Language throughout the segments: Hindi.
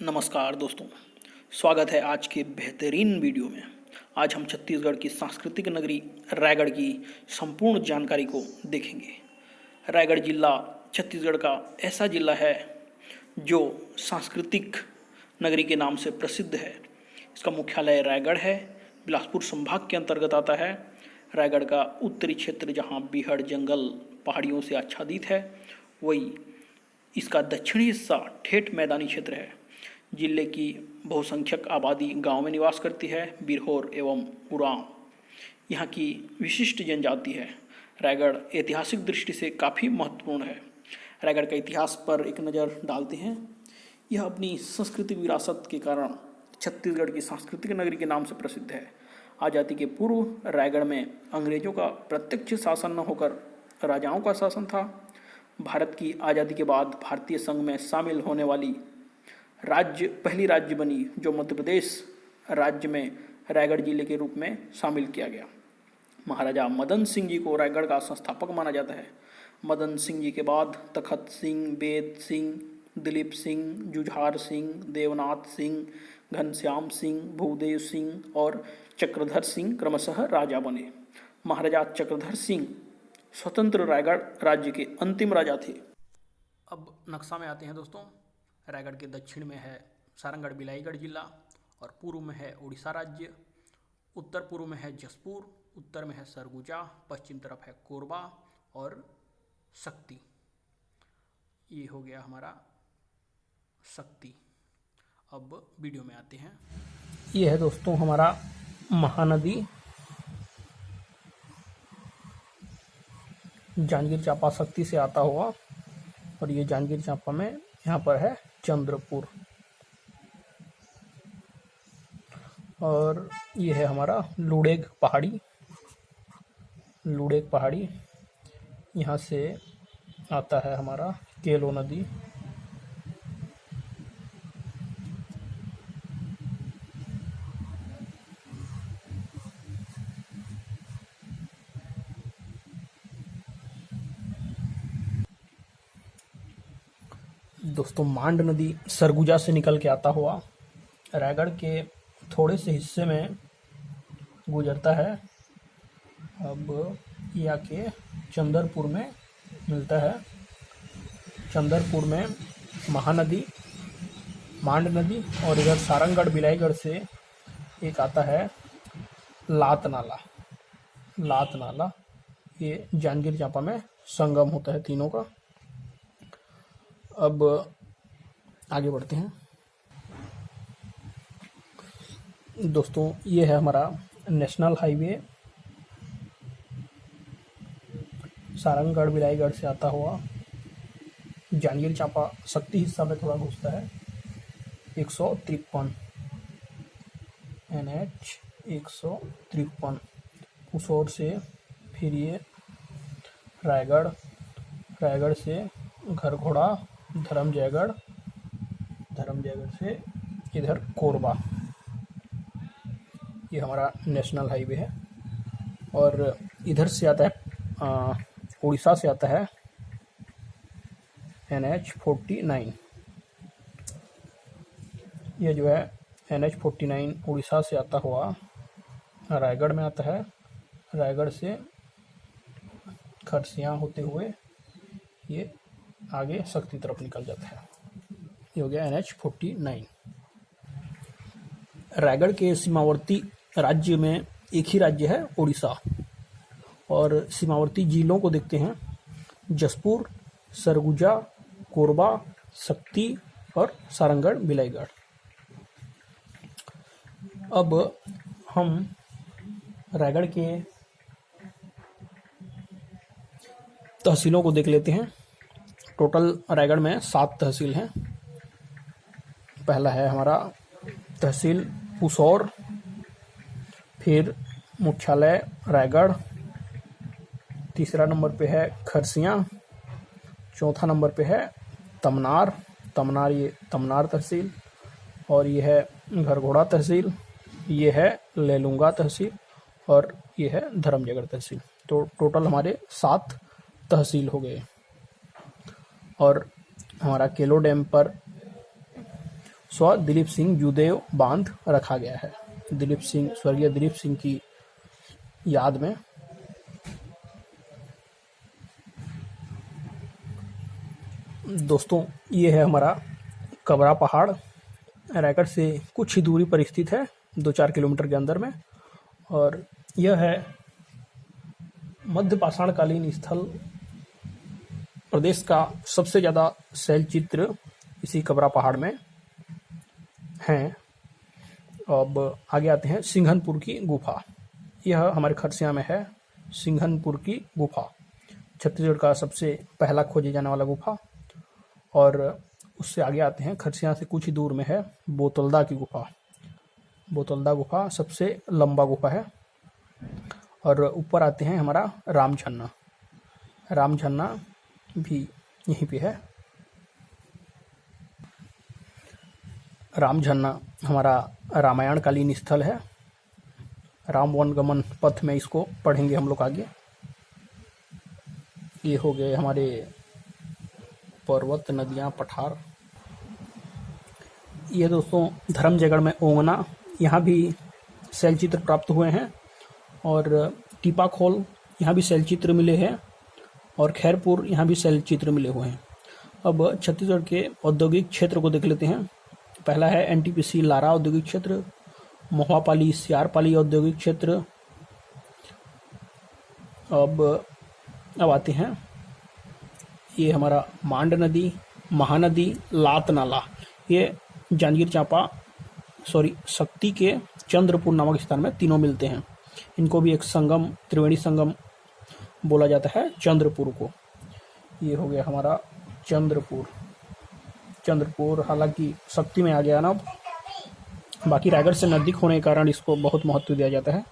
नमस्कार दोस्तों, स्वागत है आज के बेहतरीन वीडियो में। आज हम छत्तीसगढ़ की सांस्कृतिक नगरी रायगढ़ की संपूर्ण जानकारी को देखेंगे। रायगढ़ जिला छत्तीसगढ़ का ऐसा जिला है जो सांस्कृतिक नगरी के नाम से प्रसिद्ध है। इसका मुख्यालय रायगढ़ है, बिलासपुर संभाग के अंतर्गत आता है। रायगढ़ का उत्तरी क्षेत्र जहाँ बीहड़ जंगल पहाड़ियों से आच्छादित है, वही इसका दक्षिणी हिस्सा ठेठ मैदानी क्षेत्र है। जिले की बहुसंख्यक आबादी गांव में निवास करती है। बिरहोर एवं उरांव यहाँ की विशिष्ट जनजाति है। रायगढ़ ऐतिहासिक दृष्टि से काफ़ी महत्वपूर्ण है। रायगढ़ का इतिहास पर एक नज़र डालते हैं। यह अपनी सांस्कृतिक विरासत के कारण छत्तीसगढ़ की सांस्कृतिक नगरी के नाम से प्रसिद्ध है। आज़ादी के पूर्व रायगढ़ में अंग्रेजों का प्रत्यक्ष शासन न होकर राजाओं का शासन था। भारत की आज़ादी के बाद भारतीय संघ में शामिल होने वाली पहली राज्य बनी, जो मध्य प्रदेश राज्य में रायगढ़ जिले के रूप में शामिल किया गया। महाराजा मदन सिंह जी को रायगढ़ का संस्थापक माना जाता है। मदन सिंह जी के बाद तखत सिंह, बेद सिंह, दिलीप सिंह, जुझार सिंह, देवनाथ सिंह, घनश्याम सिंह, भूदेव सिंह और चक्रधर सिंह क्रमशः राजा बने। महाराजा चक्रधर सिंह स्वतंत्र रायगढ़ राज्य के अंतिम राजा थे। अब नक्शा में आते हैं दोस्तों। रायगढ़ के दक्षिण में है सारंगढ़ बिलाईगढ़ जिला और पूर्व में है उड़ीसा राज्य। उत्तर पूर्व में है जसपुर, उत्तर में है सरगुजा, पश्चिम तरफ है कोरबा और शक्ति। ये हो गया हमारा शक्ति। अब वीडियो में आते हैं। ये है दोस्तों हमारा महानदी जांजगीर चांपा शक्ति से आता हुआ, और ये जांजगीर चांपा में यहाँ पर है चंद्रपुर, और ये है हमारा लुड़ेग पहाड़ी। यहाँ से आता है हमारा केलो नदी। दोस्तों मांड नदी सरगुजा से निकल के आता हुआ रायगढ़ के थोड़े से हिस्से में गुजरता है। अब ये आके चंद्रपुर में मिलता है। चंद्रपुर में महानदी, मांड नदी और इधर सारंगढ़ बिलाईगढ़ से एक आता है लात नाला। ये जांजगीर चांपा में संगम होता है तीनों का। अब आगे बढ़ते हैं दोस्तों। ये है हमारा नेशनल हाईवे सारंगढ़ बिलाईगढ़ से आता हुआ जांजगीर चांपा शक्ति हिस्सा में थोड़ा घुसता है। 153 NH 153 उस ओर से फिर ये रायगढ़ से घरघोड़ा, धर्मजयगढ़ से इधर कोरबा। ये हमारा नेशनल हाईवे है। और इधर से आता है उड़ीसा से आता है NH 49। ये जो है NH 49 उड़ीसा से आता हुआ रायगढ़ में आता है। रायगढ़ से खरसिया होते हुए ये आगे शक्ति तरफ निकल जाता है। ये हो गया NH 49। रायगढ़ के सीमावर्ती राज्य में एक ही राज्य है उड़ीसा, और सीमावर्ती जिलों को देखते हैं। जसपुर, सरगुजा, कोरबा, शक्ति और सारंगढ़ बिलाईगढ़। अब हम रायगढ़ के तहसीलों को देख लेते हैं। टोटल रायगढ़ में 7 तहसील हैं। पहला है हमारा तहसील पुसौर, फिर मुख्यालय रायगढ़, तीसरा नंबर पे है खरसिया, चौथा नंबर पे है तमनार, ये तमनार तहसील, और ये है घरघोड़ा तहसील, ये है लेलुंगा तहसील और ये है धर्मजयगढ़ तहसील। तो टोटल हमारे 7 तहसील हो गए। और हमारा केलो डैम पर स्व दिलीप सिंह जूदेव बांध रखा गया है। दिलीप सिंह, स्वर्गीय दिलीप सिंह की याद में। दोस्तों, ये है हमारा कबरा पहाड़, रायगढ़ से कुछ ही दूरी पर स्थित है, 2-4 किलोमीटर के अंदर में। और यह है मध्य पाषाणकालीन स्थल। प्रदेश का सबसे ज़्यादा शैलचित्र इसी कबरा पहाड़ में हैं। अब आगे आते हैं सिंघनपुर की गुफा। यह हमारे खरसिया में है, सिंघनपुर की गुफा, छत्तीसगढ़ का सबसे पहला खोजे जाने वाला गुफा। और उससे आगे आते हैं, खरसिया से कुछ ही दूर में है बोतलदा की गुफा। बोतलदा गुफा सबसे लंबा गुफा है। और ऊपर आते हैं हमारा रामझरना। रामझरना भी यहीं पे है। रामझरना हमारा रामायण कालीन स्थल है। राम वन गमन पथ में इसको पढ़ेंगे हम लोग आगे। ये हो गए हमारे पर्वत, नदियाँ, पठार। ये दोस्तों धर्मजयगढ़ में ओंगना, यहाँ भी शैलचित्र प्राप्त हुए हैं। और टीपाखोल, यहाँ भी शैलचित्र मिले हैं। और खैरपुर, यहाँ भी शैलचित्र मिले हुए हैं। अब छत्तीसगढ़ के औद्योगिक क्षेत्र को देख लेते हैं। पहला है एनटीपीसी लारा औद्योगिक क्षेत्र, मोहापाली सियारपाली औद्योगिक क्षेत्र। अब आते हैं, ये हमारा मांड नदी, महानदी, लात नाला। ये जांजगीर चांपा शक्ति के चंद्रपुर नामक स्थान में तीनों मिलते हैं। इनको भी एक संगम, त्रिवेणी संगम बोला जाता है चंद्रपुर को। ये हो गया हमारा चंद्रपुर हालांकि शक्ति में आ गया ना, बाकी रायगढ़ से नजदीक होने के कारण इसको बहुत महत्व दिया जाता है।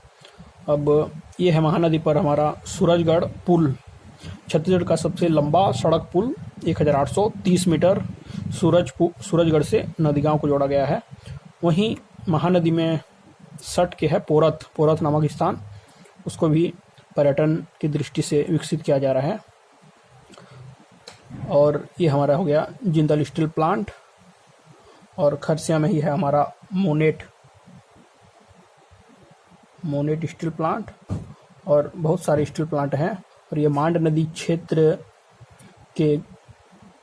अब ये है महानदी पर हमारा सूरजगढ़ पुल, छत्तीसगढ़ का सबसे लंबा सड़क पुल, 1830 मीटर सूरजगढ़ से नदीगांव को जोड़ा गया है। वहीं महानदी में सट के है पोरत नामक स्थान, उसको भी पर्यटन की दृष्टि से विकसित किया जा रहा है। और ये हमारा हो गया जिंदल स्टील प्लांट। और खरसिया में ही है हमारा मोनेट स्टील प्लांट। और बहुत सारे स्टील प्लांट हैं। और ये मांड नदी क्षेत्र के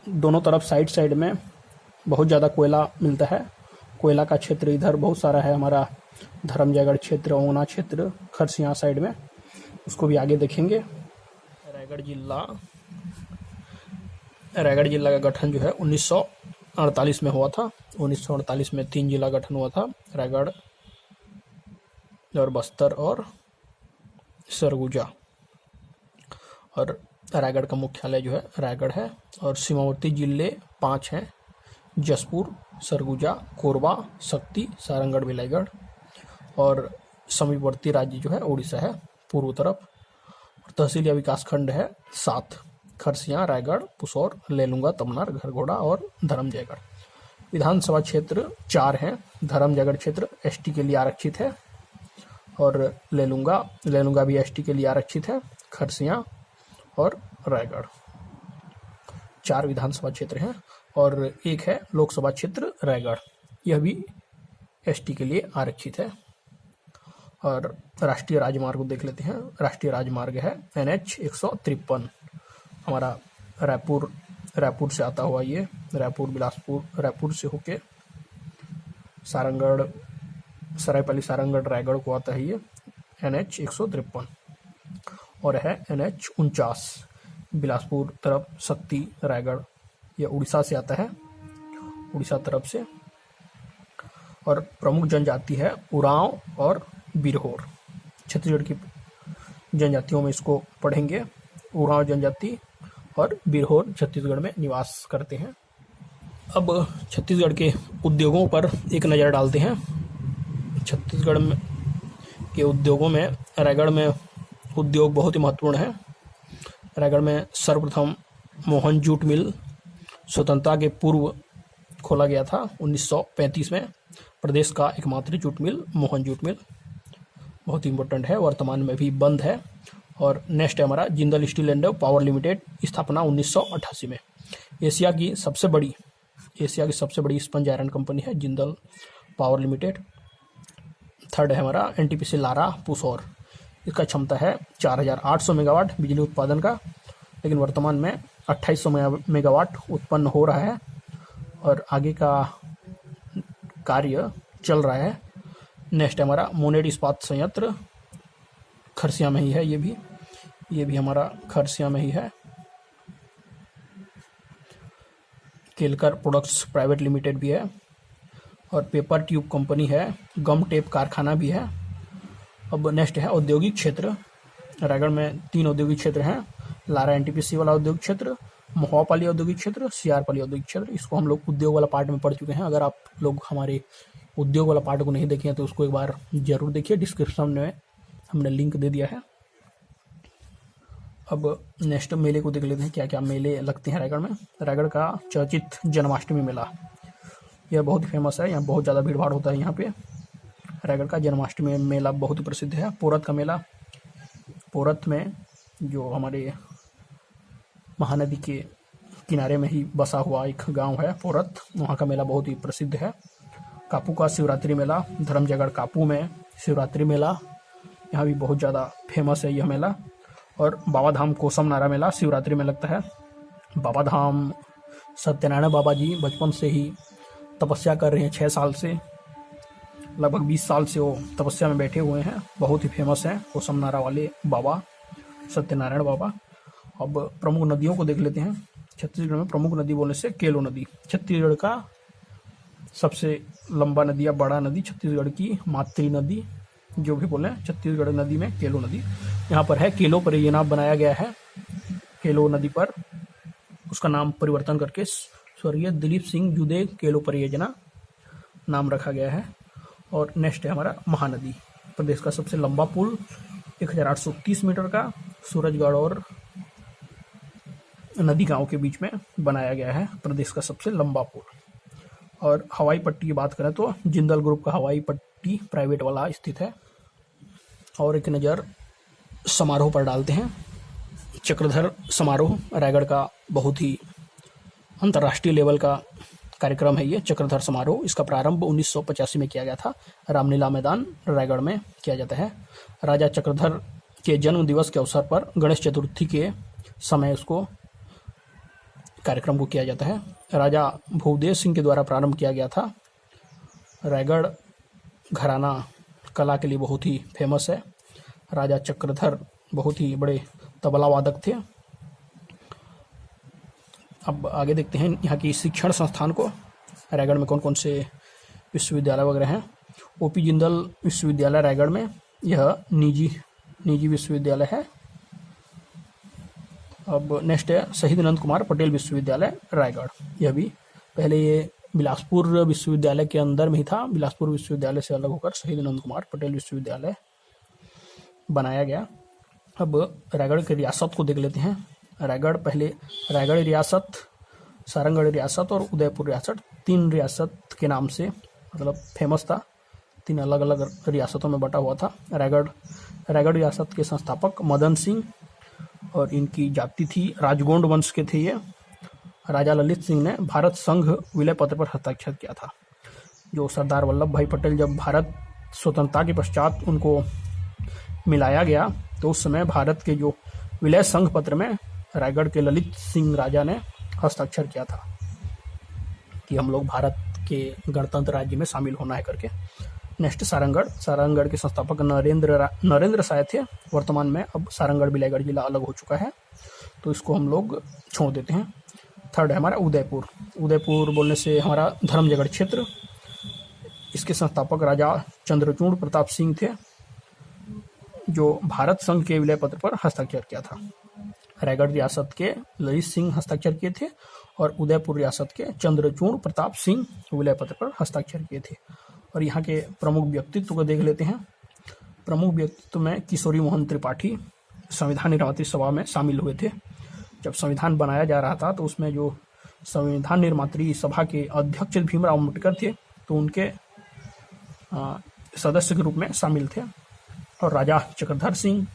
दोनों तरफ साइड में बहुत ज़्यादा कोयला मिलता है। कोयला का क्षेत्र इधर बहुत सारा है, हमारा धर्मजयगढ़ क्षेत्र, ओंगना क्षेत्र, खरसिया साइड में, उसको भी आगे देखेंगे। रायगढ़ जिला का गठन जो है 1948 में हुआ था। 1948 में 3 जिला गठन हुआ था, रायगढ़ और बस्तर और सरगुजा। और रायगढ़ का मुख्यालय जो है रायगढ़ है। और सीमावर्ती जिले 5 हैं, जसपुर, सरगुजा, कोरबा, शक्ति, सारंगढ़, बिलाईगढ़। और समीपवर्ती राज्य जो है उड़ीसा है पूर्व तरफ। और तहसील या विकास खंड है 7, खरसिया, रायगढ़, पुसौर, लेलुंगा, तमनार, घरघोड़ा और धर्मजयगढ़। विधानसभा क्षेत्र 4 हैं। धर्मजयगढ़ क्षेत्र एसटी के लिए आरक्षित है। और लेलुंगा भी एसटी के लिए आरक्षित है। खरसिया और रायगढ़ 4 विधानसभा क्षेत्र हैं। और एक है लोकसभा क्षेत्र रायगढ़, यह भी एसटी के लिए आरक्षित है। और राष्ट्रीय राजमार्ग को देख लेते हैं। राष्ट्रीय राजमार्ग है NH 153, हमारा रायपुर से आता हुआ, ये रायपुर से होके सारंगढ़, सरायपाली, सारंगढ़, रायगढ़ को आता है ये NH 153। और है NH 49 बिलासपुर तरफ, शक्ति, रायगढ़, यह उड़ीसा से आता है, उड़ीसा तरफ से। और प्रमुख जनजाति है उरांव और बिरहोर। छत्तीसगढ़ की जनजातियों में इसको पढ़ेंगे। उरांव जनजाति और बिरहोर छत्तीसगढ़ में निवास करते हैं। अब छत्तीसगढ़ के उद्योगों पर एक नज़र डालते हैं। छत्तीसगढ़ में के उद्योगों में रायगढ़ में उद्योग बहुत ही महत्वपूर्ण है। रायगढ़ में सर्वप्रथम मोहन जूट मिल स्वतंत्रता के पूर्व खोला गया था 1935 में। प्रदेश का एकमात्र jute mill Mohan jute mill बहुत इम्पोर्टेंट है, वर्तमान में भी बंद है। और नेक्स्ट है हमारा Jindal steel and power limited, स्थापना 1988 में। एशिया की सबसे बड़ी एशिया की सबसे बड़ी स्पंज आयरन कंपनी है जिंदल पावर लिमिटेड। थर्ड है हमारा एनटीपीसी लारा पुसौर, इसका क्षमता है 4800 मेगावाट बिजली उत्पादन का, लेकिन वर्तमान में 2800 मेगावाट उत्पन्न हो रहा है और आगे का कार्य चल रहा है। नेक्स्ट है हमारा मोनेट इस्पात संयंत्र, खरसिया में ही है, ये भी हमारा खरसिया में ही है। केलकर प्रोडक्ट्स प्राइवेट लिमिटेड भी है और पेपर ट्यूब कंपनी है, गम टेप कारखाना भी है। अब नेक्स्ट है औद्योगिक क्षेत्र। रायगढ़ में 3 औद्योगिक क्षेत्र हैं, लारा एनटीपीसी वाला औद्योगिक क्षेत्र, महुआपाली औद्योगिक क्षेत्र, सीआरपाली औद्योगिक क्षेत्र। इसको हम लोग उद्योग वाला पार्ट में पढ़ चुके हैं। अगर आप लोग हमारे उद्योग वाला पार्ट को नहीं देखे हैं तो उसको एक बार जरूर देखिए, डिस्क्रिप्शन में हमने लिंक दे दिया है। अब नेक्स्ट मेले को देख लेते हैं, क्या क्या मेले लगते हैं रायगढ़ में। रायगढ़ का चर्चित जन्माष्टमी मेला, यह बहुत ही फेमस है, यहाँ बहुत ज़्यादा भीड़ भाड़ होता है। यहाँ पे रायगढ़ का जन्माष्टमी मेला बहुत ही प्रसिद्ध है। पोरत का मेला, पोरत में जो हमारे महानदी के किनारे में ही बसा हुआ एक गांव है पोरत, वहाँ का मेला बहुत ही प्रसिद्ध है। कापू का शिवरात्रि मेला, धर्मजयगढ़ कापू में शिवरात्रि मेला, यहाँ भी बहुत ज़्यादा फेमस है यह मेला। और बाबा धाम कोसम नारा मेला शिवरात्रि में लगता है। बाबा धाम सत्यनारायण बाबा जी बचपन से ही तपस्या कर रहे हैं, 6 साल से, लगभग 20 साल से वो तपस्या में बैठे हुए हैं, बहुत ही फेमस हैं कोसम नारा वाले बाबा सत्यनारायण बाबा। अब प्रमुख नदियों को देख लेते हैं। छत्तीसगढ़ में प्रमुख नदी बोलने से केलो नदी, छत्तीसगढ़ का सबसे लंबा नदी या बड़ा नदी, छत्तीसगढ़ की मातृ नदी जो भी बोले, छत्तीसगढ़ नदी में केलो नदी यहाँ पर है। केलो परियोजना बनाया गया है केलो नदी पर, उसका नाम परिवर्तन करके स्वर्गीय दिलीप सिंह जुदे केलो परियोजना नाम रखा गया है। और नेक्स्ट है हमारा महानदी, प्रदेश का सबसे लंबा पुल 1830 मीटर का, सूरजगढ़ और नदी गांव के बीच में बनाया गया है, प्रदेश का सबसे लंबा पुल। और हवाई पट्टी की बात करें तो जिंदल ग्रुप का हवाई पट्टी प्राइवेट वाला स्थित है। और एक नज़र समारोह पर डालते हैं। चक्रधर समारोह रायगढ़ का बहुत ही अंतर्राष्ट्रीय लेवल का कार्यक्रम है ये चक्रधर समारोह। इसका प्रारंभ 1985 में किया गया था, रामलीला मैदान रायगढ़ में किया जाता है। राजा चक्रधर के जन्म दिवस के अवसर पर गणेश चतुर्थी के समय उसको कार्यक्रम को किया जाता है। राजा भूदेव सिंह के द्वारा प्रारंभ किया गया था। रायगढ़ घराना कला के लिए बहुत ही फेमस है। राजा चक्रधर बहुत ही बड़े तबला वादक थे। अब आगे देखते हैं यहाँ की शिक्षण संस्थान को। रायगढ़ में कौन कौन से विश्वविद्यालय वगैरह हैं। ओपी जिंदल विश्वविद्यालय रायगढ़ में, यह निजी विश्वविद्यालय है। अब नेक्स्ट है शहीद नंद कुमार पटेल विश्वविद्यालय रायगढ़, यह भी पहले ये बिलासपुर विश्वविद्यालय के अंदर में ही था। बिलासपुर विश्वविद्यालय से अलग होकर शहीद नंद कुमार पटेल विश्वविद्यालय बनाया गया। अब रायगढ़ की रियासत को देख लेते हैं। रायगढ़ पहले रायगढ़ रियासत, सारंगढ़ रियासत और उदयपुर रियासत, 3 रियासत के नाम से मतलब फेमस था। 3 अलग अलग रियासतों में बटा हुआ था। रायगढ़ रियासत के संस्थापक मदन सिंह और इनकी जाति थी राजगोंड वंश के थे ये। राजा ललित सिंह ने भारत संघ विलय पत्र पर हस्ताक्षर किया था। जो सरदार वल्लभ भाई पटेल जब भारत स्वतंत्रता के पश्चात उनको मिलाया गया तो उस समय भारत के जो विलय संघ पत्र में रायगढ़ के ललित सिंह राजा ने हस्ताक्षर किया था कि हम लोग भारत के गणतंत्र राज्य में शामिल होना है करके। नेक्स्ट सारंगढ़ के संस्थापक नरेंद्र साय थे। वर्तमान में अब सारंगढ़ बिलाईगढ़ जिला अलग हो चुका है तो इसको हम लोग छोड़ देते हैं। थर्ड है हमारा उदयपुर बोलने से हमारा धर्मजयगढ़ क्षेत्र। इसके संस्थापक राजा चंद्रचूड़ प्रताप सिंह थे जो भारत संघ के विलय पत्र पर हस्ताक्षर किया था। रायगढ़ रियासत के ललित सिंह हस्ताक्षर किए थे और उदयपुर रियासत के चंद्रचूड़ प्रताप सिंह विलय पत्र पर हस्ताक्षर किए थे। और यहाँ के प्रमुख व्यक्तित्व को देख लेते हैं। प्रमुख व्यक्तित्व में किशोरी मोहन त्रिपाठी संविधान निर्मात्री सभा में शामिल हुए थे। जब संविधान बनाया जा रहा था तो उसमें जो संविधान निर्मात्री सभा के अध्यक्ष भीमराव अम्बेडकर थे तो उनके सदस्य के रूप में शामिल थे। और राजा चक्रधर सिंह,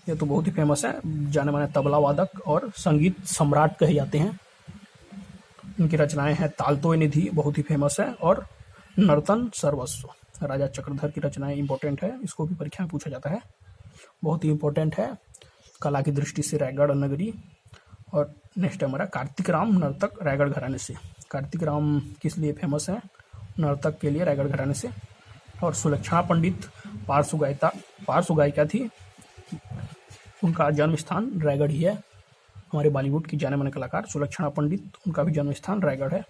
ये तो बहुत ही फेमस है, जाने माने तबला वादक और संगीत सम्राट कहे जाते हैं। इनकी रचनाएं हैं तालतोय निधि, बहुत ही फेमस है, और नर्तन सर्वस्व। राजा चक्रधर की रचनाएं इंपॉर्टेंट है, इसको भी परीक्षा में पूछा जाता है, बहुत ही इंपॉर्टेंट है कला की दृष्टि से रायगढ़ नगरी। और नेक्स्ट है हमारा कार्तिक राम नर्तक, रायगढ़ घराने से। कार्तिक राम किस लिए फेमस है? नर्तक के लिए, रायगढ़ घराने से। और सुलक्षणा पंडित पार्श्व गायिका थी, उनका जन्म स्थान रायगढ़ ही है। हमारे बॉलीवुड की जाने माने कलाकार सुलक्षणा पंडित, उनका भी जन्म स्थान रायगढ़ है।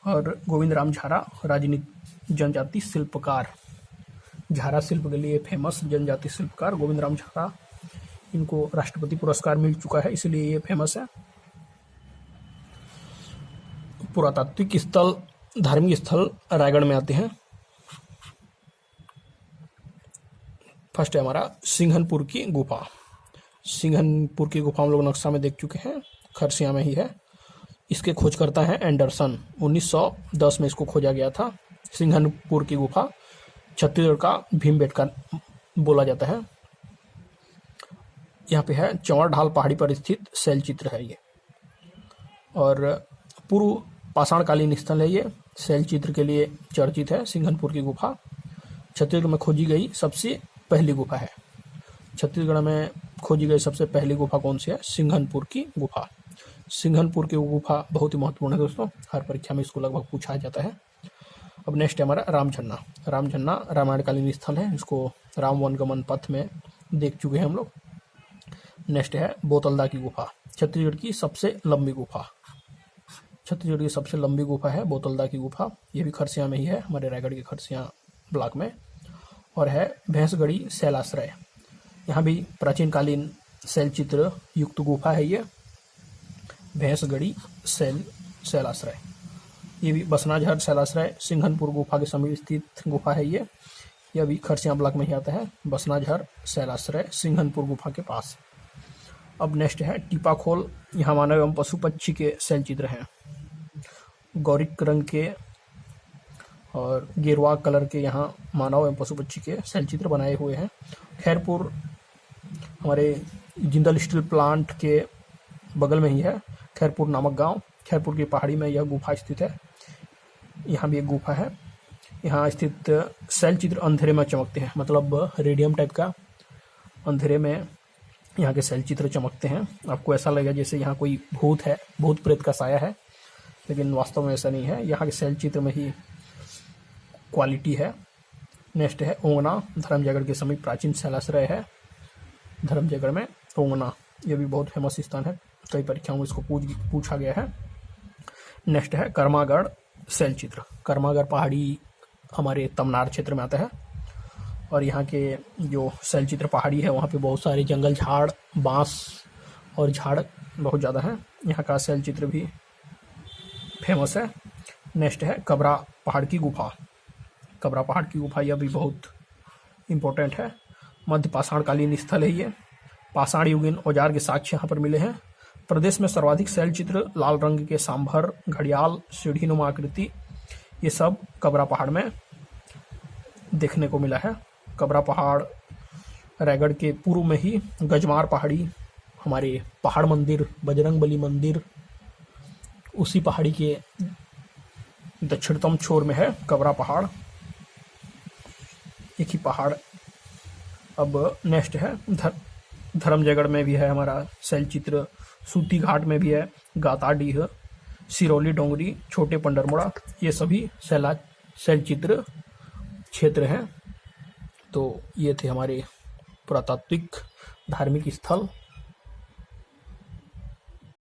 और गोविंद राम झारा, राजनीति जनजाति शिल्पकार, झारा शिल्प के लिए फेमस जनजाति शिल्पकार गोविंद राम झारा, इनको राष्ट्रपति पुरस्कार मिल चुका है, इसलिए ये फेमस है। पुरातात्विक स्थल, धार्मिक स्थल रायगढ़ में आते हैं। फर्स्ट है हमारा सिंघनपुर की गुफा। सिंघनपुर की गुफा हम लोग नक्शा में देख चुके हैं, खरसिया में ही है। इसके खोजकर्ता हैं एंडरसन, 1910 में इसको खोजा गया था। सिंघनपुर की गुफा छत्तीसगढ़ का भीमबेटका बोला जाता है। यहाँ पे है चंवर ढाल पहाड़ी पर स्थित शैल चित्र है ये, और पूर्व पाषाणकालीन स्थल है ये, शैल चित्र के लिए चर्चित है। सिंघनपुर की गुफा छत्तीसगढ़ में खोजी गई सबसे पहली गुफा है। छत्तीसगढ़ में खोजी गई सबसे पहली गुफा कौन सी है? सिंघनपुर की गुफा। सिंघनपुर की गुफा बहुत ही महत्वपूर्ण है दोस्तों, हर परीक्षा में इसको लगभग पूछा जाता है। अब नेक्स्ट है हमारा रामझन्ना। रामझन्ना रामायणकालीन स्थल है, इसको राम वनगमन पथ में देख चुके हैं हम लोग। नेक्स्ट है बोतलदा की गुफा, छत्तीसगढ़ की सबसे लंबी गुफा। छत्तीसगढ़ की सबसे लंबी गुफा है बोतलदा की गुफा, ये भी खरसिया में ही है, हमारे रायगढ़ के खरसिया ब्लॉक में। और है भैंसगढ़ी शैलाश्रय, यहाँ भी प्राचीन कालीन शैल चित्र युक्त गुफा है ये, भैंसगढ़ी शैलाश्रय। ये भी बसनाझर शैलाश्रय सिंघनपुर गुफा के समीप स्थित गुफा है ये, यह भी खरसिया ब्लॉक में ही आता है। बसनाझर शैलाश्रय सिंघनपुर गुफा के पास। अब नेक्स्ट है टीपाखोल, यहाँ मानव एवं पशु पक्षी के शैल चित्र हैं। गौरिक रंग के और गेरुआ कलर के यहाँ मानव एवं पशु पक्षी के शैल चित्र बनाए हुए हैं। खैरपुर हमारे जिंदल स्टील प्लांट के बगल में ही है, खैरपुर नामक गांव। खैरपुर की पहाड़ी में यह गुफा स्थित है, यहाँ भी एक गुफा है। यहाँ स्थित शैल चित्र अंधेरे में चमकते हैं, मतलब रेडियम टाइप का अंधेरे में यहाँ के शैल चित्र चमकते हैं। आपको ऐसा लगेगा जैसे यहाँ कोई भूत है, भूत प्रेत का साया है, लेकिन वास्तव में ऐसा नहीं है, यहाँ के शैल चित्र में ही क्वालिटी है। नेक्स्ट है ओंगना, धर्मजयगढ़ के समीप प्राचीन शैलाश्रय है धर्मजयगढ़ में ओंगना, ये भी बहुत फेमस स्थान है, कई परीक्षाओं में इसको पूछा गया है। नेक्स्ट है कर्मागढ़ शैल चित्र। कर्मागढ़ पहाड़ी हमारे तमनार क्षेत्र में आता है, और यहाँ के जो शैल चित्र पहाड़ी है वहाँ पे बहुत सारे जंगल झाड़, बांस और झाड़ बहुत ज़्यादा है, यहाँ का शैल चित्र भी फेमस है। नेक्स्ट है कबरा पहाड़ की गुफा। कबरा पहाड़ की गुफा यह भी बहुत इम्पोर्टेंट है, मध्य पाषाणकालीन स्थल है ये, पाषाण युगीन औजार के साक्ष्य यहाँ पर मिले हैं। प्रदेश में सर्वाधिक शैल चित्र लाल रंग के सांभर, घड़ियाल, सीढ़ीनुमा आकृति, ये सब कबरा पहाड़ में देखने को मिला है। कबरा पहाड़ रायगढ़ के पूर्व में ही गजमार पहाड़ी, हमारे पहाड़ मंदिर, बजरंगबली मंदिर, उसी पहाड़ी के दक्षिणतम छोर में है कबरा पहाड़, एक ही पहाड़। अब नेक्स्ट है धर्मजयगढ़ में भी है हमारा शैल चित्र, सूती घाट में भी है, गाताडीह, सिरौली डोंगरी, छोटे पंडरमोड़ा, ये सभी शैल चित्र क्षेत्र हैं। तो ये थे हमारे पुरातात्विक धार्मिक स्थल